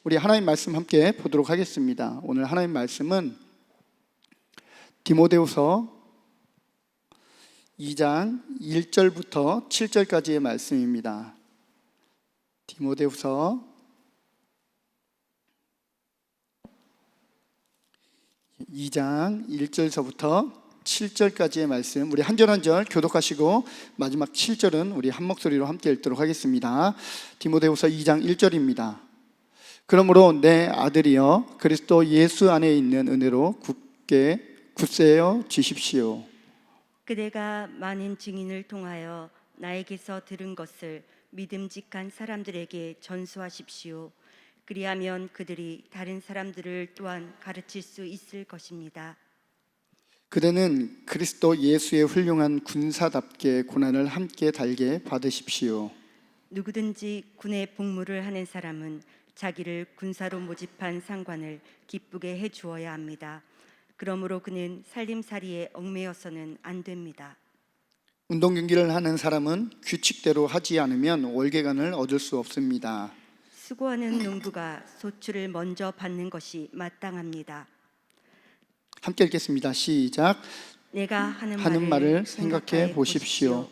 우리 하나님 말씀 함께 보도록 하겠습니다. 오늘 하나님 말씀은 디모데후서 2장 1절부터 7절까지의 말씀입니다. 디모데후서 2장 1절서부터 7절까지의 말씀, 우리 한 절 한 절 교독하시고 마지막 7절은 우리 한 목소리로 함께 읽도록 하겠습니다. 디모데후서 2장 1절입니다. 그러므로 내 아들이여 그리스도 예수 안에 있는 은혜로 굳세어 지십시오. 그대가 많은 증인을 통하여 나에게서 들은 것을 믿음직한 사람들에게 전수하십시오. 그리하면 그들이 다른 사람들을 또한 가르칠 수 있을 것입니다. 그대는 그리스도 예수의 훌륭한 군사답게 고난을 함께 달게 받으십시오. 누구든지 군에 복무를 하는 사람은 자기를 군사로 모집한 상관을 기쁘게 해주어야 합니다. 그러므로 그는 살림살이에 얽매여서는 안 됩니다. 운동 경기를 하는 사람은 규칙대로 하지 않으면 월계관을 얻을 수 없습니다. 수고하는 농부가 소출을 먼저 받는 것이 마땅합니다. 함께 읽겠습니다. 시작. 내가 하는 말을 생각해 보십시오.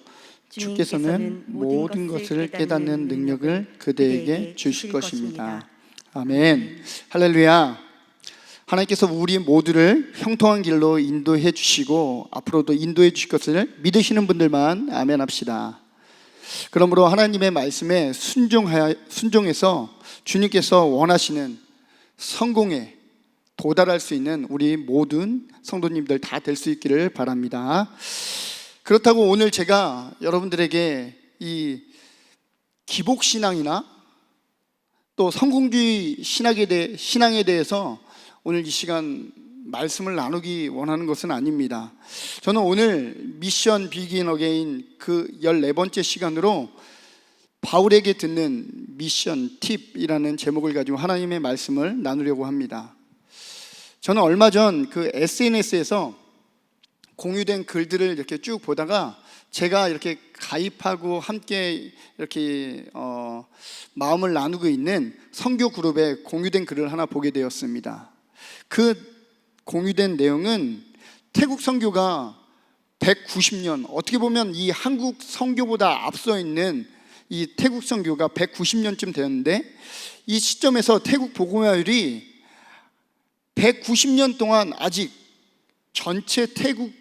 주께서는 모든 것을 깨닫는 능력을 그대에게 주실 것입니다. 아멘. 할렐루야. 하나님께서 우리 모두를 형통한 길로 인도해 주시고 앞으로도 인도해 주실 것을 믿으시는 분들만 아멘 합시다. 그러므로 하나님의 말씀에 순종해서 주님께서 원하시는 성공에 도달할 수 있는 우리 모든 성도님들 다 될 수 있기를 바랍니다. 그렇다고 오늘 제가 여러분들에게 이 기복신앙이나 또 성공주의 신앙에 대해서 오늘 이 시간 말씀을 나누기 원하는 것은 아닙니다. 저는 오늘 미션 비긴 어게인 그 14번째 시간으로 바울에게 듣는 미션 팁이라는 제목을 가지고 하나님의 말씀을 나누려고 합니다. 저는 얼마 전 그 SNS에서 공유된 글들을 이렇게 쭉 보다가 제가 이렇게 가입하고 함께 이렇게 마음을 나누고 있는 선교 그룹에 공유된 글을 하나 보게 되었습니다. 그 공유된 내용은 태국 선교가 190년, 어떻게 보면 이 한국 선교보다 앞서 있는 이 태국 선교가 190년쯤 되었는데, 이 시점에서 태국 복음화율이 190년 동안 아직 전체 태국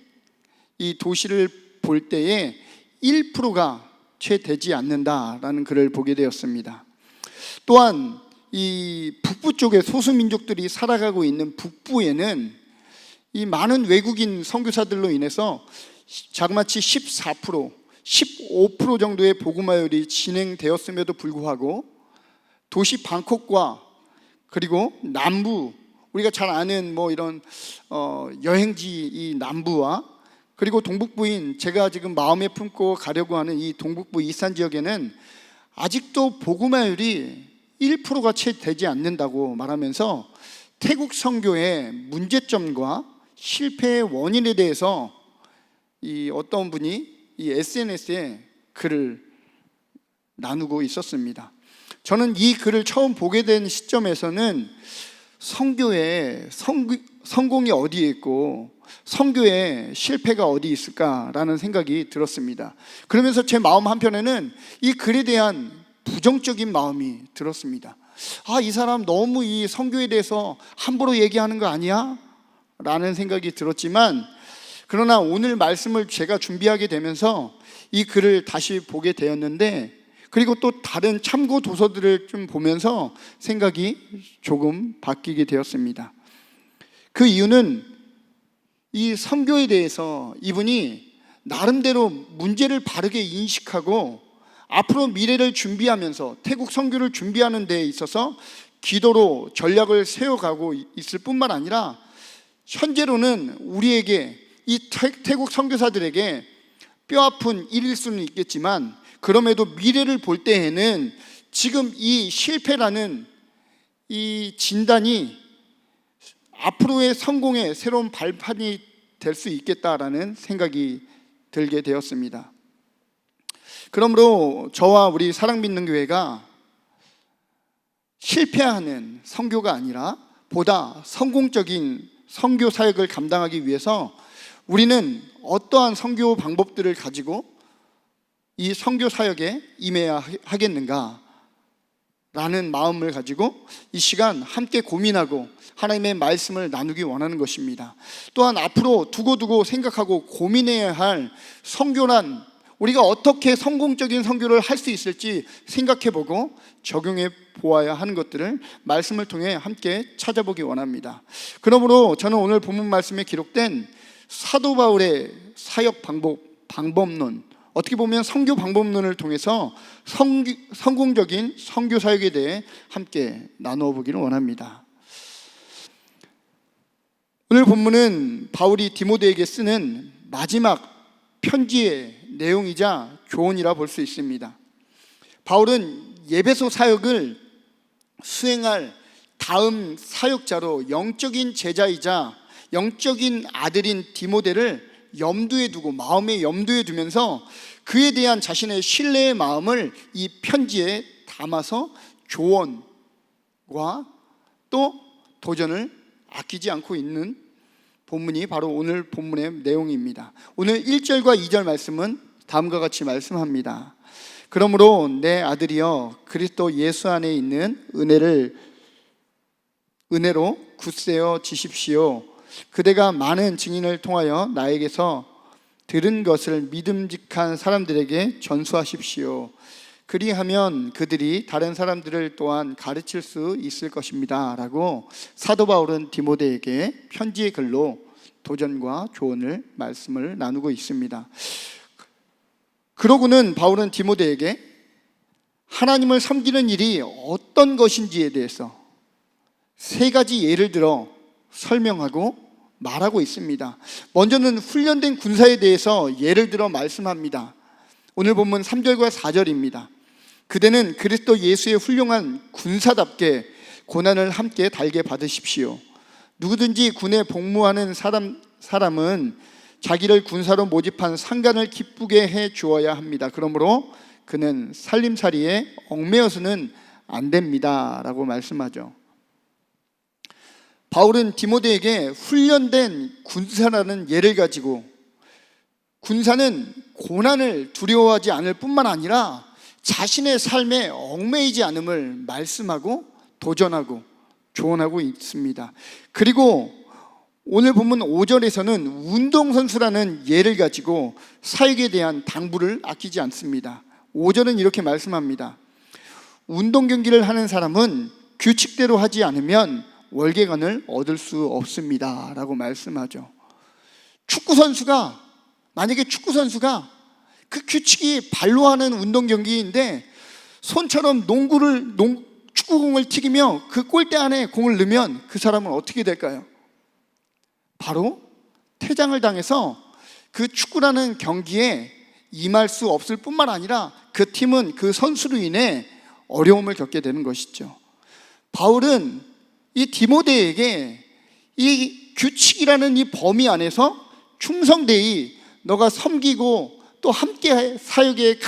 이 도시를 볼 때에 1%가 채 되지 않는다라는 글을 보게 되었습니다. 또한 이 북부 쪽에 소수민족들이 살아가고 있는 북부에는 이 많은 외국인 선교사들로 인해서 자그마치 14%, 15% 정도의 복음화율이 진행되었음에도 불구하고 도시 방콕과 그리고 남부, 우리가 잘 아는 뭐 이런 여행지 이 남부와 그리고 동북부인 제가 지금 마음에 품고 가려고 하는 이 동북부 이산 지역에는 아직도 복음화율이 1%가 채 되지 않는다고 말하면서 태국 선교의 문제점과 실패의 원인에 대해서 이 어떤 분이 이 SNS에 글을 나누고 있었습니다. 저는 이 글을 처음 보게 된 시점에서는 선교의 성공이 어디에 있고 선교의 실패가 어디 있을까라는 생각이 들었습니다. 그러면서 제 마음 한편에는 이 글에 대한 부정적인 마음이 들었습니다. 이 사람 너무 이 선교에 대해서 함부로 얘기하는 거 아니야? 라는 생각이 들었지만, 그러나 오늘 말씀을 제가 준비하게 되면서 이 글을 다시 보게 되었는데, 그리고 또 다른 참고 도서들을 좀 보면서 생각이 조금 바뀌게 되었습니다. 그 이유는 이 선교에 대해서 이분이 나름대로 문제를 바르게 인식하고 앞으로 미래를 준비하면서 태국 선교를 준비하는 데 있어서 기도로 전략을 세워가고 있을 뿐만 아니라 현재로는 우리에게 이 태국 선교사들에게 뼈아픈 일일 수는 있겠지만 그럼에도 미래를 볼 때에는 지금 이 실패라는 이 진단이 앞으로의 성공의 새로운 발판이 될 수 있겠다라는 생각이 들게 되었습니다. 그러므로 저와 우리 사랑믿는 교회가 실패하는 선교가 아니라 보다 성공적인 선교 사역을 감당하기 위해서 우리는 어떠한 선교 방법들을 가지고 이 선교 사역에 임해야 하겠는가 라는 마음을 가지고 이 시간 함께 고민하고 하나님의 말씀을 나누기 원하는 것입니다. 또한 앞으로 두고두고 생각하고 고민해야 할 선교란 우리가 어떻게 성공적인 선교를 할 수 있을지 생각해보고 적용해 보아야 하는 것들을 말씀을 통해 함께 찾아보기 원합니다. 그러므로 저는 오늘 본문 말씀에 기록된 사도 바울의 사역 방법론, 어떻게 보면 선교 방법론을 통해서 성공적인 선교 사역에 대해 함께 나누어 보기를 원합니다. 오늘 본문은 바울이 디모데에게 쓰는 마지막 편지의 내용이자 교훈이라 볼 수 있습니다. 바울은 에베소 사역을 수행할 다음 사역자로 영적인 제자이자 영적인 아들인 디모데를 염두에 두고 마음에 염두에 두면서 그에 대한 자신의 신뢰의 마음을 이 편지에 담아서 조언과 또 도전을 아끼지 않고 있는 본문이 바로 오늘 본문의 내용입니다. 오늘 1절과 2절 말씀은 다음과 같이 말씀합니다. 그러므로 내 아들이여 그리스도 예수 안에 있는 은혜로 굳세어 지십시오. 그대가 많은 증인을 통하여 나에게서 들은 것을 믿음직한 사람들에게 전수하십시오. 그리하면 그들이 다른 사람들을 또한 가르칠 수 있을 것입니다 라고 사도 바울은 디모데에게 편지의 글로 도전과 조언을 말씀을 나누고 있습니다. 그러고는 바울은 디모데에게 하나님을 섬기는 일이 어떤 것인지에 대해서 세 가지 예를 들어 설명하고 말하고 있습니다. 먼저는 훈련된 군사에 대해서 예를 들어 말씀합니다. 오늘 본문 3절과 4절입니다. 그대는 그리스도 예수의 훌륭한 군사답게 고난을 함께 달게 받으십시오. 누구든지 군에 복무하는 사람은 자기를 군사로 모집한 상관을 기쁘게 해 주어야 합니다. 그러므로 그는 살림살이에 얽매여서는 안 됩니다 라고 말씀하죠. 바울은 디모데에게 훈련된 군사라는 예를 가지고 군사는 고난을 두려워하지 않을 뿐만 아니라 자신의 삶에 얽매이지 않음을 말씀하고 도전하고 조언하고 있습니다. 그리고 오늘 본문 5절에서는 운동선수라는 예를 가지고 사역에 대한 당부를 아끼지 않습니다. 5절은 이렇게 말씀합니다. 운동 경기를 하는 사람은 규칙대로 하지 않으면 월계관을 얻을 수 없습니다 라고 말씀하죠. 만약에 축구선수가 그 규칙이 발로 하는 운동 경기인데 손처럼 축구공을 튀기며 그 골대 안에 공을 넣으면 그 사람은 어떻게 될까요? 바로 퇴장을 당해서 그 축구라는 경기에 임할 수 없을 뿐만 아니라 그 팀은 그 선수로 인해 어려움을 겪게 되는 것이죠. 바울은 이 디모데에게 이 규칙이라는 이 범위 안에서 충성되이 너가 섬기고 또 함께 사역에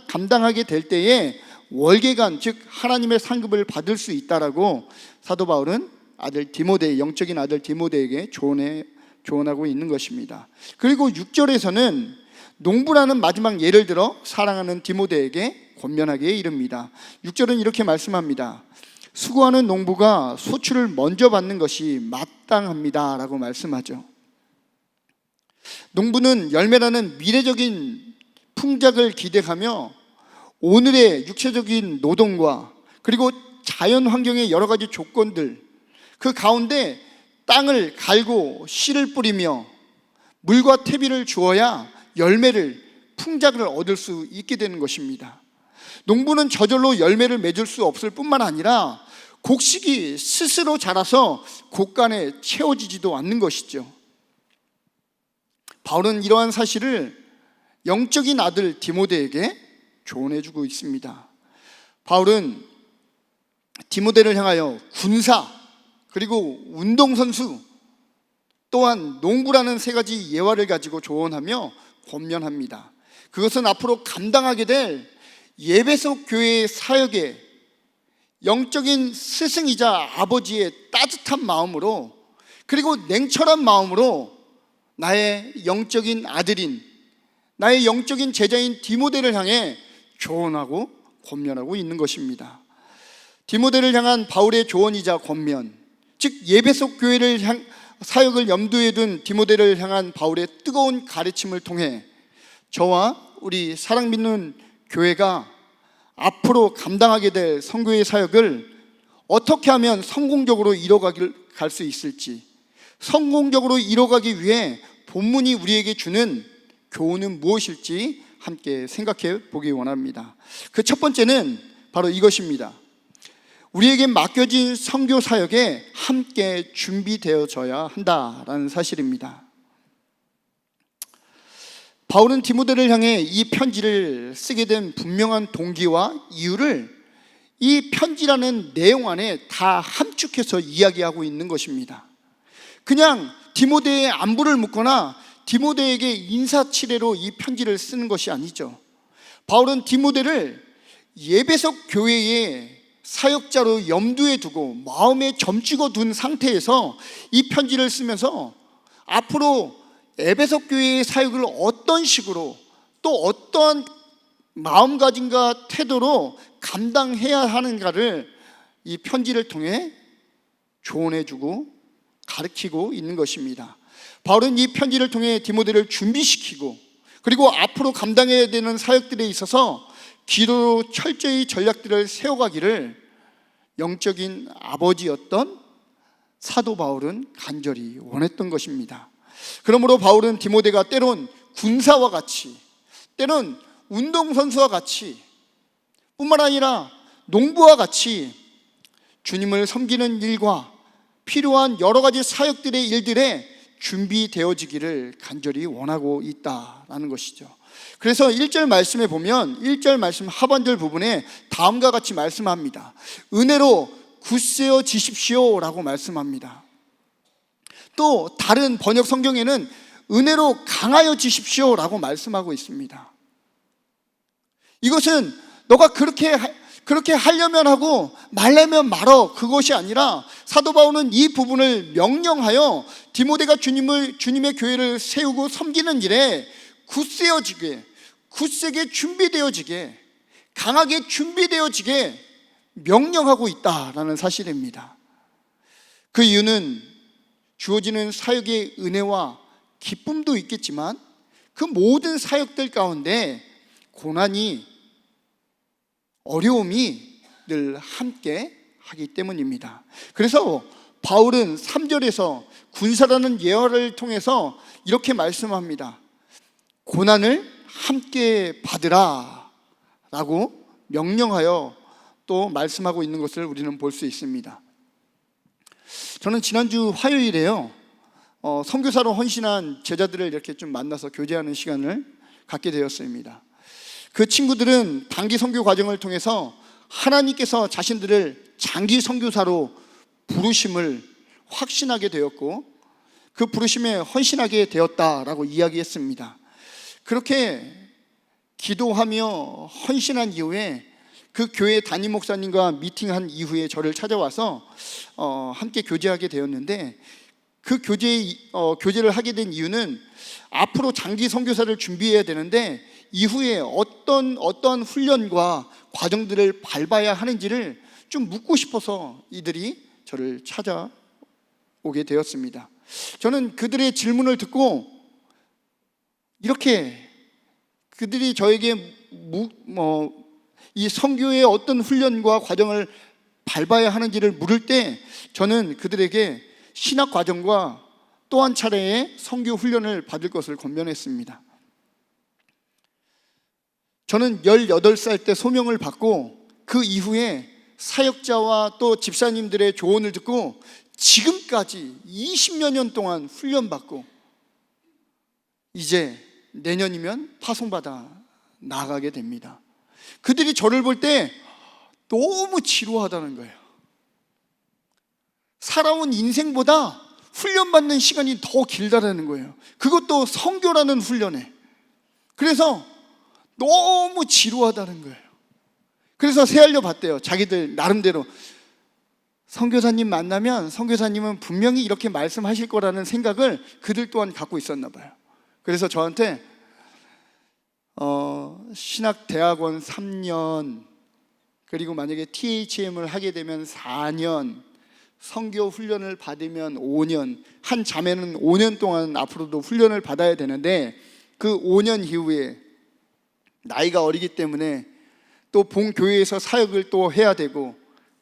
감당하게 될 때에 월계관, 즉 하나님의 상급을 받을 수 있다라고 사도 바울은 영적인 아들 디모데에게 조언하고 있는 것입니다. 그리고 6절에서는 농부라는 마지막 예를 들어 사랑하는 디모데에게 권면하게 이릅니다. 6절은 이렇게 말씀합니다. 수고하는 농부가 소출을 먼저 받는 것이 마땅합니다 라고 말씀하죠. 농부는 열매라는 미래적인 풍작을 기대하며 오늘의 육체적인 노동과 그리고 자연 환경의 여러 가지 조건들 그 가운데 땅을 갈고 씨를 뿌리며 물과 퇴비를 주어야 열매를 풍작을 얻을 수 있게 되는 것입니다. 농부는 저절로 열매를 맺을 수 없을 뿐만 아니라 곡식이 스스로 자라서 곡간에 채워지지도 않는 것이죠. 바울은 이러한 사실을 영적인 아들 디모데에게 조언해주고 있습니다. 바울은 디모데를 향하여 군사 그리고 운동선수 또한 농부라는 세 가지 예화를 가지고 조언하며 권면합니다. 그것은 앞으로 감당하게 될 에베소 교회의 사역에 영적인 스승이자 아버지의 따뜻한 마음으로, 그리고 냉철한 마음으로 나의 영적인 아들인, 나의 영적인 제자인 디모데를 향해 조언하고 권면하고 있는 것입니다. 디모데를 향한 바울의 조언이자 권면, 즉 예배속 교회를 사역을 염두에 둔 디모데를 향한 바울의 뜨거운 가르침을 통해 저와 우리 사랑 믿는 교회가 앞으로 감당하게 될 선교의 사역을 어떻게 하면 성공적으로 갈 수 있을지, 성공적으로 이뤄가기 위해 본문이 우리에게 주는 교훈은 무엇일지 함께 생각해 보기 원합니다. 그 첫 번째는 바로 이것입니다. 우리에게 맡겨진 선교 사역에 함께 준비되어져야 한다라는 사실입니다. 바울은 디모데를 향해 이 편지를 쓰게 된 분명한 동기와 이유를 이 편지라는 내용 안에 다 함축해서 이야기하고 있는 것입니다. 그냥 디모데의 안부를 묻거나 디모데에게 인사치레로 이 편지를 쓰는 것이 아니죠. 바울은 디모데를 예배석 교회의 사역자로 염두에 두고 마음에 점찍어 둔 상태에서 이 편지를 쓰면서 앞으로 에베소 교회의 사역을 어떤 식으로, 또 어떠한 마음가짐과 태도로 감당해야 하는가를 이 편지를 통해 조언해주고 가르치고 있는 것입니다. 바울은 이 편지를 통해 디모데를 준비시키고, 그리고 앞으로 감당해야 되는 사역들에 있어서 기도로 철저히 전략들을 세워가기를 영적인 아버지였던 사도 바울은 간절히 원했던 것입니다. 그러므로 바울은 디모데가 때론 군사와 같이, 때론 운동선수와 같이, 뿐만 아니라 농부와 같이 주님을 섬기는 일과 필요한 여러 가지 사역들의 일들에 준비되어지기를 간절히 원하고 있다라는 것이죠. 그래서 1절 말씀에 보면 1절 말씀 하반절 부분에 다음과 같이 말씀합니다. 은혜로 굳세어 지십시오 라고 말씀합니다. 또 다른 번역 성경에는 은혜로 강하여 지십시오 라고 말씀하고 있습니다. 이것은 너가 그렇게 하려면 하고 말려면 말어, 그것이 아니라 사도 바울은 이 부분을 명령하여 디모데가 주님의 교회를 세우고 섬기는 일에 굳세어지게, 굳세게 준비되어지게, 강하게 준비되어지게 명령하고 있다라는 사실입니다. 그 이유는 주어지는 사역의 은혜와 기쁨도 있겠지만 그 모든 사역들 가운데 고난이, 어려움이 늘 함께 하기 때문입니다. 그래서 바울은 3절에서 군사라는 예화를 통해서 이렇게 말씀합니다. 고난을 함께 받으라 라고 명령하여 또 말씀하고 있는 것을 우리는 볼 수 있습니다. 저는 지난주 화요일에요, 선교사로 헌신한 제자들을 이렇게 좀 만나서 교제하는 시간을 갖게 되었습니다. 그 친구들은 단기 선교 과정을 통해서 하나님께서 자신들을 장기 선교사로 부르심을 확신하게 되었고 그 부르심에 헌신하게 되었다라고 이야기했습니다. 그렇게 기도하며 헌신한 이후에 그 교회 담임 목사님과 미팅한 이후에 저를 찾아와서 함께 교제하게 되었는데, 그 교제를 하게 된 이유는 앞으로 장기 선교사를 준비해야 되는데 이후에 어떠한 훈련과 과정들을 밟아야 하는지를 좀 묻고 싶어서 이들이 저를 찾아오게 되었습니다. 저는 그들의 질문을 듣고 이렇게 그들이 저에게 이 선교의 어떤 훈련과 과정을 밟아야 하는지를 물을 때 저는 그들에게 신학 과정과 또 한 차례의 선교 훈련을 받을 것을 권면했습니다. 저는 18살 때 소명을 받고 그 이후에 사역자와 또 집사님들의 조언을 듣고 지금까지 20여 년 동안 훈련받고 이제 내년이면 파송받아 나아가게 됩니다. 그들이 저를 볼 때 너무 지루하다는 거예요. 살아온 인생보다 훈련받는 시간이 더 길다라는 거예요. 그것도 선교라는 훈련에. 그래서 너무 지루하다는 거예요. 그래서 새알려 봤대요. 자기들 나름대로. 선교사님 만나면 선교사님은 분명히 이렇게 말씀하실 거라는 생각을 그들 또한 갖고 있었나 봐요. 그래서 저한테 신학대학원 3년, 그리고 만약에 THM을 하게 되면 4년, 선교 훈련을 받으면 5년, 한 자매는 5년 동안 앞으로도 훈련을 받아야 되는데, 그 5년 이후에 나이가 어리기 때문에 또 본교회에서 사역을 또 해야 되고,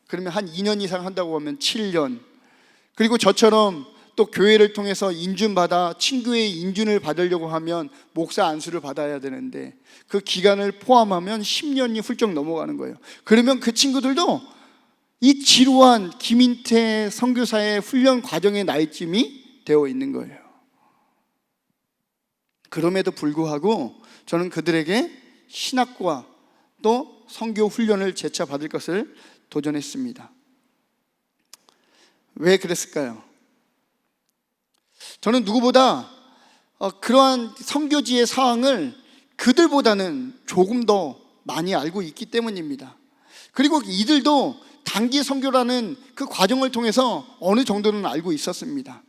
그러면 한 2년 이상 한다고 하면 7년, 그리고 저처럼 또 교회를 통해서 인준받아 친구의 인준을 받으려고 하면 목사 안수를 받아야 되는데, 그 기간을 포함하면 10년이 훌쩍 넘어가는 거예요. 그러면 그 친구들도 이 지루한 김인태 선교사의 훈련 과정의 나이쯤이 되어 있는 거예요. 그럼에도 불구하고 저는 그들에게 신학과 또 선교 훈련을 재차 받을 것을 도전했습니다. 왜 그랬을까요? 저는 누구보다 그러한 선교지의 상황을 그들보다는 조금 더 많이 알고 있기 때문입니다. 그리고 이들도 단기 선교라는 그 과정을 통해서 어느 정도는 알고 있었습니다.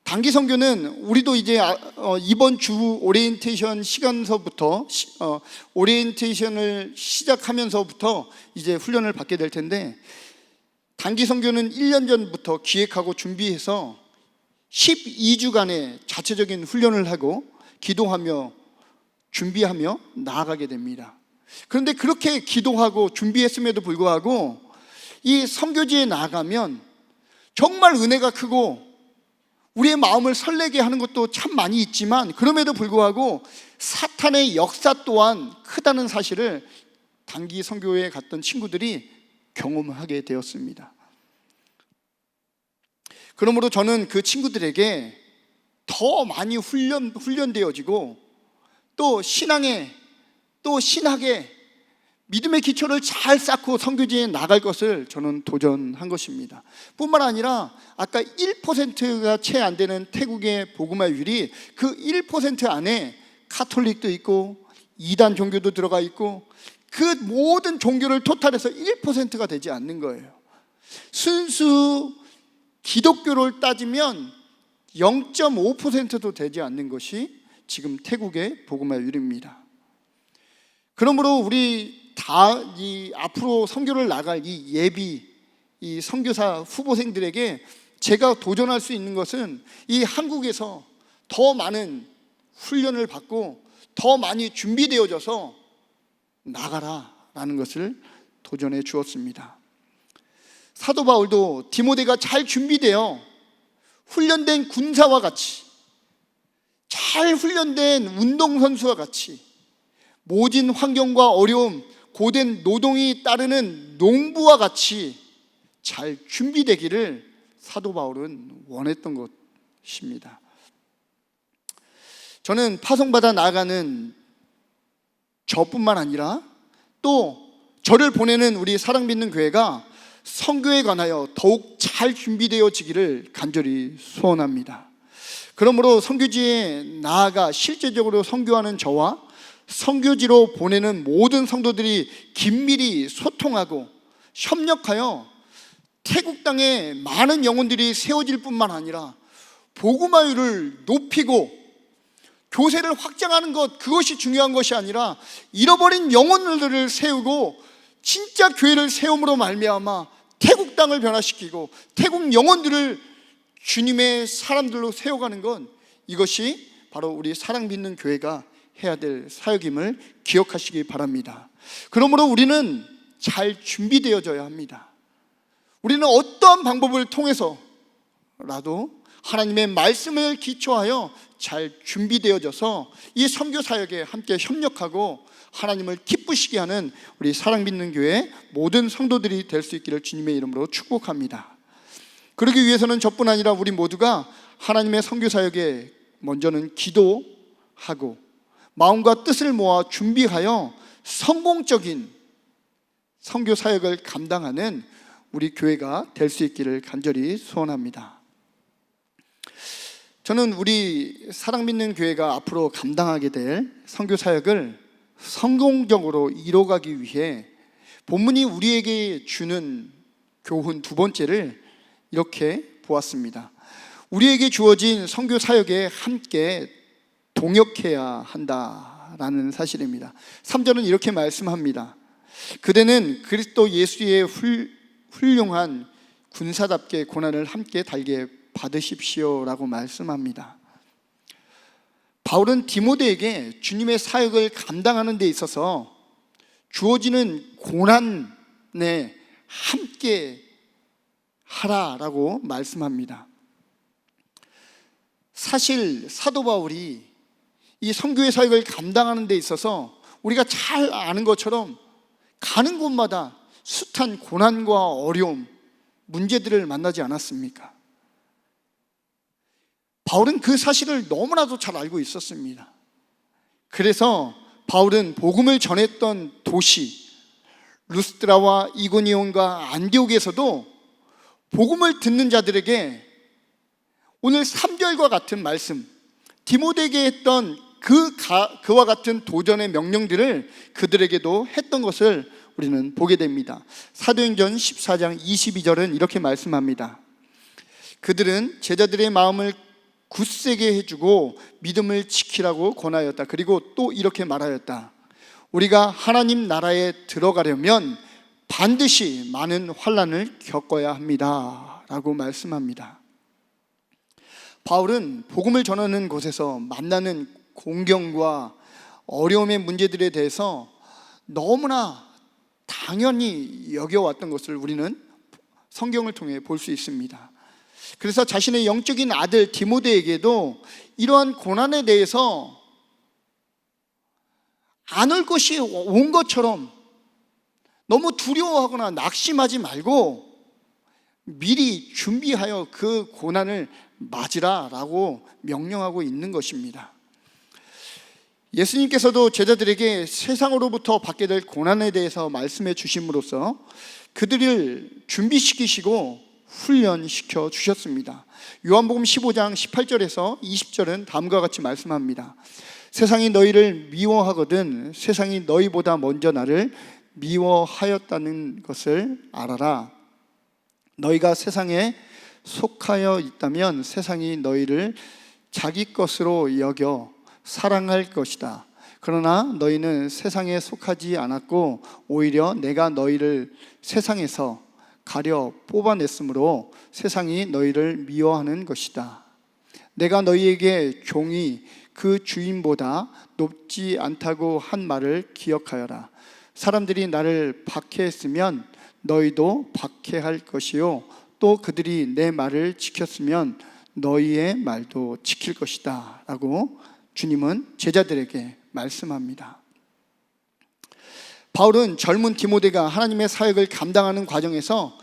단기 선교는 우리도 이제 이번 주 오리엔테이션 시간서부터 오리엔테이션을 시작하면서부터 이제 훈련을 받게 될 텐데, 단기 선교는 1년 전부터 기획하고 준비해서 12주간의 자체적인 훈련을 하고 기도하며 준비하며 나아가게 됩니다. 그런데 그렇게 기도하고 준비했음에도 불구하고 이 선교지에 나아가면 정말 은혜가 크고 우리의 마음을 설레게 하는 것도 참 많이 있지만, 그럼에도 불구하고 사탄의 역사 또한 크다는 사실을 단기 선교회에 갔던 친구들이 경험하게 되었습니다. 그러므로 저는 그 친구들에게 더 많이 훈련되어지고 또 신앙에 또 신학에 믿음의 기초를 잘 쌓고 선교지에 나갈 것을 저는 도전한 것입니다. 뿐만 아니라 아까 1%가 채 안 되는 태국의 복음화율이 그 1% 안에 카톨릭도 있고 이단 종교도 들어가 있고 그 모든 종교를 토탈해서 1%가 되지 않는 거예요. 순수 기독교를 따지면 0.5%도 되지 않는 것이 지금 태국의 복음화율입니다. 그러므로 우리 다 이 앞으로 선교를 나갈 이 예비 이 선교사 후보생들에게 제가 도전할 수 있는 것은 이 한국에서 더 많은 훈련을 받고 더 많이 준비되어져서 나가라라는 것을 도전해 주었습니다. 사도 바울도 디모데가 잘 준비되어 훈련된 군사와 같이, 잘 훈련된 운동선수와 같이 모진 환경과 어려움, 고된 노동이 따르는 농부와 같이 잘 준비되기를 사도 바울은 원했던 것입니다. 저는 파송받아 나아가는 저뿐만 아니라 또 저를 보내는 우리 사랑받는 교회가 선교에 관하여 더욱 잘 준비되어지기를 간절히 소원합니다. 그러므로 선교지에 나아가 실제적으로 선교하는 저와 선교지로 보내는 모든 성도들이 긴밀히 소통하고 협력하여 태국 땅에 많은 영혼들이 세워질 뿐만 아니라 복음화율을 높이고 교세를 확장하는 것, 그것이 중요한 것이 아니라 잃어버린 영혼들을 세우고 진짜 교회를 세움으로 말미암아 태국 땅을 변화시키고 태국 영혼들을 주님의 사람들로 세워가는 건, 이것이 바로 우리 사랑 믿는 교회가 해야 될 사역임을 기억하시기 바랍니다. 그러므로 우리는 잘 준비되어져야 합니다. 우리는 어떠한 방법을 통해서라도 하나님의 말씀을 기초하여 잘 준비되어져서 이 선교 사역에 함께 협력하고 하나님을 기쁘시게 하는 우리 사랑 믿는 교회 모든 성도들이 될 수 있기를 주님의 이름으로 축복합니다. 그러기 위해서는 저뿐 아니라 우리 모두가 하나님의 선교 사역에 먼저는 기도하고 마음과 뜻을 모아 준비하여 성공적인 선교 사역을 감당하는 우리 교회가 될 수 있기를 간절히 소원합니다. 저는 우리 사랑 믿는 교회가 앞으로 감당하게 될 선교 사역을 성공적으로 이뤄가기 위해 본문이 우리에게 주는 교훈 두 번째를 이렇게 보았습니다. 우리에게 주어진 선교 사역에 함께 동역해야 한다라는 사실입니다. 3절은 이렇게 말씀합니다. 그대는 그리스도 예수의 훌륭한 군사답게 고난을 함께 달게 받으십시오라고 말씀합니다. 바울은 디모데에게 주님의 사역을 감당하는 데 있어서 주어지는 고난에 함께 하라라고 말씀합니다. 사실 사도 바울이 이 선교의 사역을 감당하는 데 있어서 우리가 잘 아는 것처럼 가는 곳마다 숱한 고난과 어려움, 문제들을 만나지 않았습니까? 바울은 그 사실을 너무나도 잘 알고 있었습니다. 그래서 바울은 복음을 전했던 도시 루스드라와 이고니온과 안디옥에서도 복음을 듣는 자들에게 오늘 3절과 같은 말씀, 디모데에게 했던 그와 같은 도전의 명령들을 그들에게도 했던 것을 우리는 보게 됩니다. 사도행전 14장 22절은 이렇게 말씀합니다. 그들은 제자들의 마음을 굳세게 해주고 믿음을 지키라고 권하였다. 그리고 또 이렇게 말하였다. 우리가 하나님 나라에 들어가려면 반드시 많은 환난을 겪어야 합니다 라고 말씀합니다. 바울은 복음을 전하는 곳에서 만나는 공경과 어려움의 문제들에 대해서 너무나 당연히 여겨왔던 것을 우리는 성경을 통해 볼 수 있습니다. 그래서 자신의 영적인 아들 디모데에게도 이러한 고난에 대해서 안 올 것이 온 것처럼 너무 두려워하거나 낙심하지 말고 미리 준비하여 그 고난을 맞으라라고 명령하고 있는 것입니다. 예수님께서도 제자들에게 세상으로부터 받게 될 고난에 대해서 말씀해 주심으로써 그들을 준비시키시고 훈련시켜 주셨습니다. 요한복음 15장 18절에서 20절은 다음과 같이 말씀합니다. 세상이 너희를 미워하거든 세상이 너희보다 먼저 나를 미워하였다는 것을 알아라. 너희가 세상에 속하여 있다면 세상이 너희를 자기 것으로 여겨 사랑할 것이다. 그러나 너희는 세상에 속하지 않았고 오히려 내가 너희를 세상에서 가려 뽑아냈으므로 세상이 너희를 미워하는 것이다. 내가 너희에게 종이 그 주인보다 높지 않다고 한 말을 기억하여라. 사람들이 나를 박해했으면 너희도 박해할 것이요 또 그들이 내 말을 지켰으면 너희의 말도 지킬 것이다 라고 주님은 제자들에게 말씀합니다. 바울은 젊은 디모데가 하나님의 사역을 감당하는 과정에서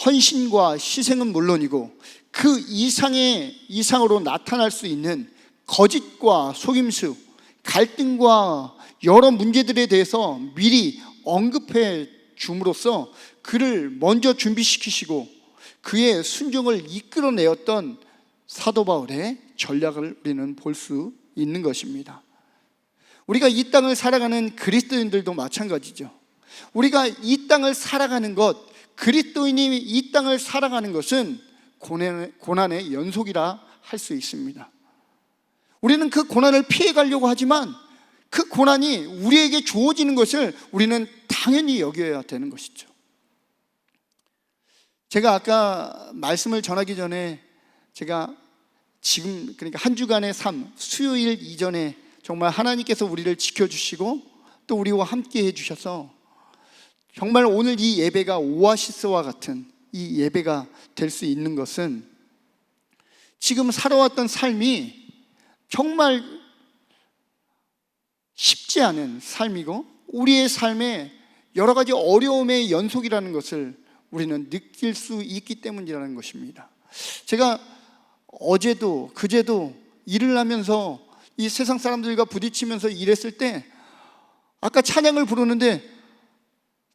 헌신과 희생은 물론이고 그 이상으로 나타날 수 있는 거짓과 속임수, 갈등과 여러 문제들에 대해서 미리 언급해 줌으로써 그를 먼저 준비시키시고 그의 순종을 이끌어내었던 사도 바울의 전략을 우리는 볼 수 있는 것입니다. 우리가 이 땅을 살아가는 그리스도인들도 마찬가지죠. 우리가 이 땅을 살아가는 것, 그리스도인이 이 땅을 살아가는 것은 고난의 연속이라 할 수 있습니다. 우리는 그 고난을 피해가려고 하지만 그 고난이 우리에게 주어지는 것을 우리는 당연히 여겨야 되는 것이죠. 제가 아까 말씀을 전하기 전에 제가 지금 그러니까 한 주간의 삶, 수요일 이전에 정말 하나님께서 우리를 지켜주시고 또 우리와 함께 해주셔서 정말 오늘 이 예배가 오아시스와 같은 이 예배가 될 수 있는 것은 지금 살아왔던 삶이 정말 쉽지 않은 삶이고 우리의 삶에 여러 가지 어려움의 연속이라는 것을 우리는 느낄 수 있기 때문이라는 것입니다. 제가 어제도 그제도 일을 하면서 이 세상 사람들과 부딪히면서 일했을 때 아까 찬양을 부르는데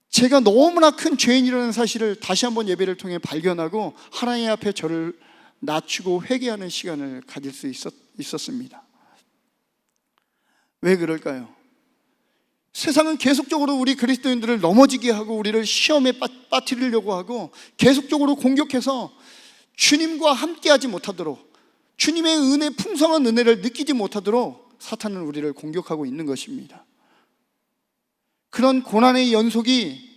제가 너무나 큰 죄인이라는 사실을 다시 한번 예배를 통해 발견하고 하나님 앞에 저를 낮추고 회개하는 시간을 가질 수 있었습니다. 왜 그럴까요? 세상은 계속적으로 우리 그리스도인들을 넘어지게 하고 우리를 시험에 빠뜨리려고 하고 계속적으로 공격해서 주님과 함께하지 못하도록, 주님의 은혜, 풍성한 은혜를 느끼지 못하도록 사탄은 우리를 공격하고 있는 것입니다. 그런 고난의 연속이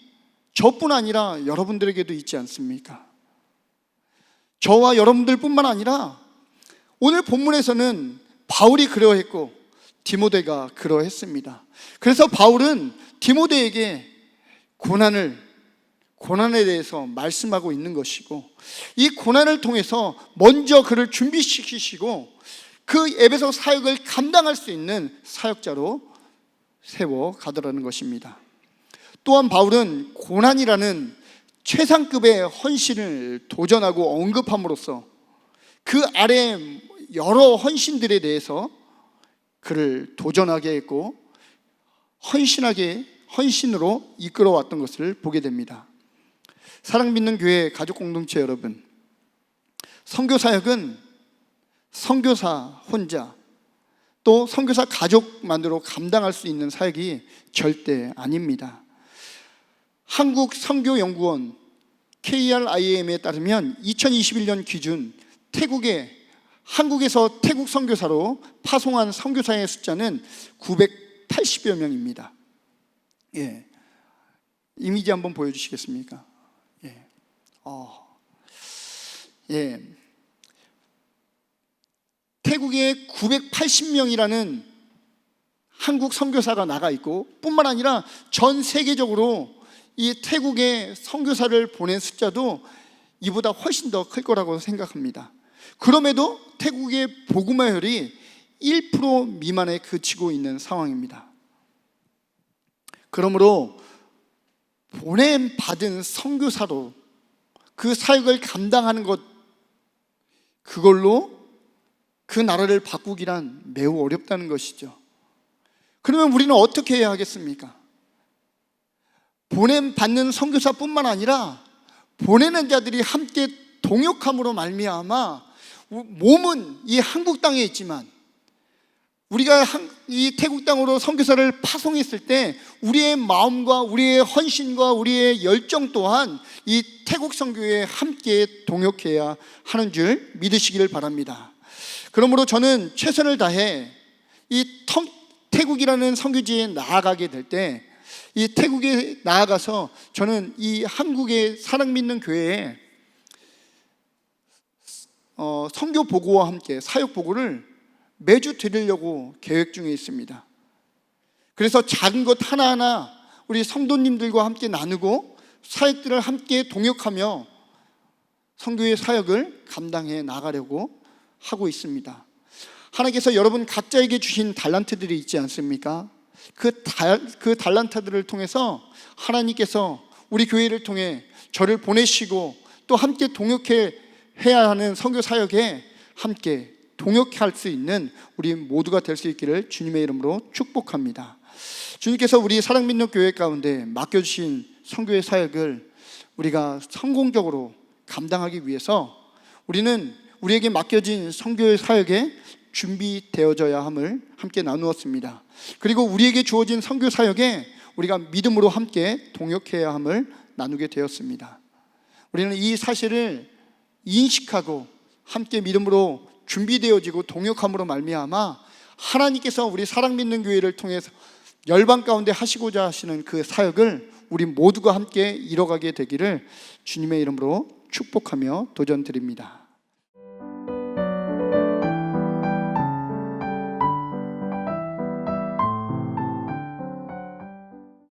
저뿐 아니라 여러분들에게도 있지 않습니까? 저와 여러분들 뿐만 아니라 오늘 본문에서는 바울이 그러했고 디모데가 그러했습니다. 그래서 바울은 디모데에게 고난에 대해서 말씀하고 있는 것이고, 이 고난을 통해서 먼저 그를 준비시키시고 그 에베소 사역을 감당할 수 있는 사역자로 세워 가더라는 것입니다. 또한 바울은 고난이라는 최상급의 헌신을 도전하고 언급함으로써 그 아래 여러 헌신들에 대해서 그를 도전하게 했고 헌신으로 이끌어왔던 것을 보게 됩니다. 사랑 믿는 교회 가족 공동체 여러분, 선교사역은 선교사 혼자 또 선교사 가족만으로 감당할 수 있는 사역이 절대 아닙니다. 한국선교연구원 KRIM에 따르면 2021년 기준 한국에서 태국 선교사로 파송한 선교사의 숫자는 980여 명입니다. 예, 이미지 한번 보여주시겠습니까? 태국에 980명이라는 한국 선교사가 나가 있고, 뿐만 아니라 전 세계적으로 이 태국에 선교사를 보낸 숫자도 이보다 훨씬 더 클 거라고 생각합니다. 그럼에도 태국의 복음화율이 1% 미만에 그치고 있는 상황입니다. 그러므로 보냄받은 선교사로 그 사역을 감당하는 것, 그걸로 그 나라를 바꾸기란 매우 어렵다는 것이죠. 그러면 우리는 어떻게 해야 하겠습니까? 보냄받는 선교사뿐만 아니라 보내는 자들이 함께 동역함으로 말미암아 몸은 이 한국 땅에 있지만 우리가 이 태국 땅으로 선교사를 파송했을 때 우리의 마음과 우리의 헌신과 우리의 열정 또한 이 태국 선교에 함께 동역해야 하는 줄 믿으시기를 바랍니다. 그러므로 저는 최선을 다해 이 태국이라는 선교지에 나아가게 될 때, 이 태국에 나아가서 저는 이 한국의 사랑 믿는 교회에 선교 보고와 함께 사역 보고를 매주 드리려고 계획 중에 있습니다. 그래서 작은 것 하나하나 우리 성도님들과 함께 나누고 사역들을 함께 동역하며 선교의 사역을 감당해 나가려고 하고 있습니다. 하나님께서 여러분 각자에게 주신 달란트들이 있지 않습니까? 그 달란트들을 통해서 하나님께서 우리 교회를 통해 저를 보내시고 또 함께 동역해야 하는 선교 사역에 함께 동역할 수 있는 우리 모두가 될 수 있기를 주님의 이름으로 축복합니다. 주님께서 우리 사랑 믿는 교회 가운데 맡겨주신 선교의 사역을 우리가 성공적으로 감당하기 위해서 우리는 우리에게 맡겨진 선교의 사역에 준비되어져야 함을 함께 나누었습니다. 그리고 우리에게 주어진 선교 사역에 우리가 믿음으로 함께 동역해야 함을 나누게 되었습니다. 우리는 이 사실을 인식하고 함께 믿음으로 준비되어지고 동역함으로 말미암아 하나님께서 우리 사랑 믿는 교회를 통해서 열방 가운데 하시고자 하시는 그 사역을 우리 모두가 함께 이뤄가게 되기를 주님의 이름으로 축복하며 도전드립니다.